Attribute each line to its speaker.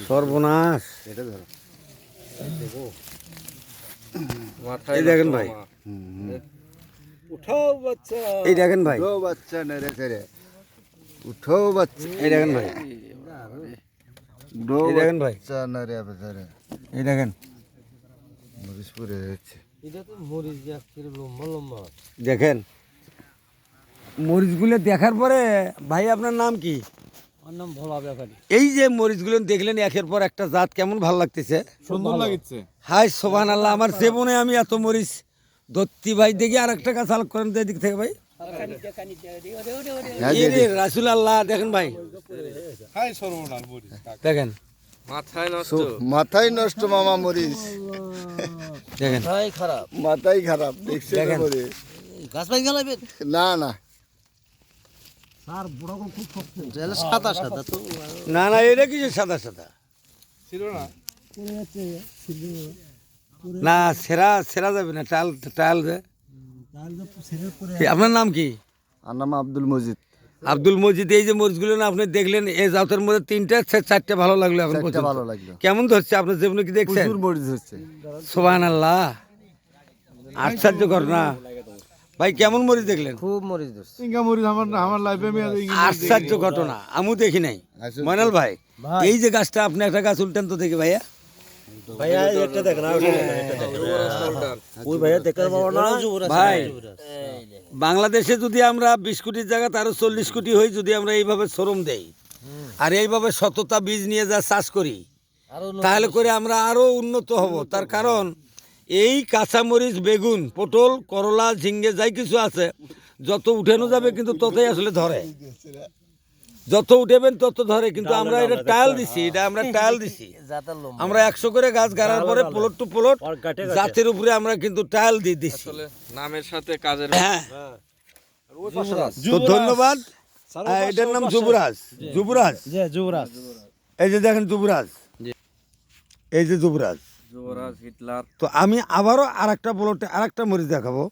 Speaker 1: সর্বনাশ।
Speaker 2: এটা ধরো
Speaker 1: এই দেখেন ভাই,
Speaker 3: উঠাও বাচ্চা,
Speaker 1: এই দেখেন ভাই,
Speaker 2: উঠো বাচ্চা নেড়ে ছেড়ে উঠো বাচ্চা
Speaker 1: এই দেখেন ভাই,
Speaker 2: উঠো
Speaker 1: এই দেখেন ভাই,
Speaker 2: বাচ্চা নেড়ে বেচারে
Speaker 1: এই দেখেন
Speaker 2: মরিচ পুড়ে যাচ্ছে।
Speaker 3: এটা তো মরিচ গাছের লম্বা লম্বা।
Speaker 1: দেখেন মরিচগুলো দেখার পরে ভাই আপনার নাম কি?
Speaker 3: আমার নাম ভোলা ব্যাপারী।
Speaker 1: এই যে মরিচগুলো দেখলেন একের পর একটা জাত, কেমন ভালো লাগতেছে,
Speaker 3: সুন্দর লাগছে।
Speaker 1: হাই সুবহানাল্লাহ। আমার জীবনে আমি এত মরিচ ধরতি ভাই। দেখি আর একটা গাছ আলোক করেন তো এদিক থেকে ভাই। এই রে রাসূল আল্লাহ, দেখেন ভাই, দেখেন
Speaker 2: মাথায় নষ্ট মামা মরিচ,
Speaker 1: দেখেন
Speaker 3: তাই খারাপ।
Speaker 2: মাথায় খারাপ দেখছে
Speaker 1: দেখেন।
Speaker 2: মরিচ।
Speaker 3: গাছ পাই গেলাবেন।
Speaker 2: না না
Speaker 3: আর বড় খুব শক্ত। তাহলে সাদা সাদা তো।
Speaker 1: না না, এটা কি যে সাদা সাদা
Speaker 3: ছিল না।
Speaker 1: না, সেরা সেরা যাবে না, টাল টাল যে। আপনার নাম কি?
Speaker 2: আর নাম আব্দুল মজিদ।
Speaker 1: আব্দুল মজিদ। এই যে মরিচগুলো না আপনি দেখলেন, এই জাতের মধ্যে তিনটা চারটে ভালো লাগলো এখন
Speaker 2: চারটে
Speaker 1: পর্যন্ত।
Speaker 2: ভালো লাগলো।
Speaker 1: কেমন ধরছে আপনার জীবনে, কি দেখছেন?
Speaker 2: প্রচুর মরিচ হচ্ছে।
Speaker 1: সুবহানাল্লাহ, আশ্চর্য ঘটনা ভাই। কেমন মরিচ দেখলেন?
Speaker 3: খুব মরিচ ধরছে।
Speaker 2: ইনকা মরিচ আমার লাইফে আমি
Speaker 1: আশ্চর্য ঘটনা, আমিও দেখি নাই। ময়নাল ভাই, এই যে গাছটা, আপনি একটা গাছ উল্টান তো দেখি ভাইয়া।
Speaker 3: ভাইয়া এটা দেখেন, ওই ভাইয়া দেখতে পাবো না
Speaker 1: ভাই, বাংলাদেশে যদি আমরা 20 কোটির জায়গা আরো 40 কোটি হই, যদি আমরা এইভাবে শ্রম দেই আর এইভাবে সততা বীজ নিয়ে যা চাষ করি, তাহলে করে আমরা আরো উন্নত হব। তার কারণ এই কাঁচামরিচ, বেগুন, পটল, করলা, ঝিঙ্গে যাই কিছু আছে, যত উঠানো যাবে কিন্তু ততই আসলে ধরে। যত উঠেবেন তত ধরে, কিন্তু আমরা এটা টায়াল দিছি, এটা আমরা টায়াল দিছি। আমরা 100 করে গাছ গাড়ার পরে প্লট টু প্লট জাতের উপরে আমরা কিন্তু টায়াল দিয়ে দিচ্ছি।
Speaker 4: নামের সাথে কাজের
Speaker 1: হ্যাঁ, তো ধন্যবাদ। এটার নাম যুবরাজ। যুবরাজ,
Speaker 3: যুবরাজ।
Speaker 1: এই যে দেখেন যুবরাজ, এই যে যুবরাজ।
Speaker 4: যুবরাজ, হিটলার।
Speaker 1: তো আমি আবারও আরেকটা প্লটে আরেকটা মরিচ দেখাবো।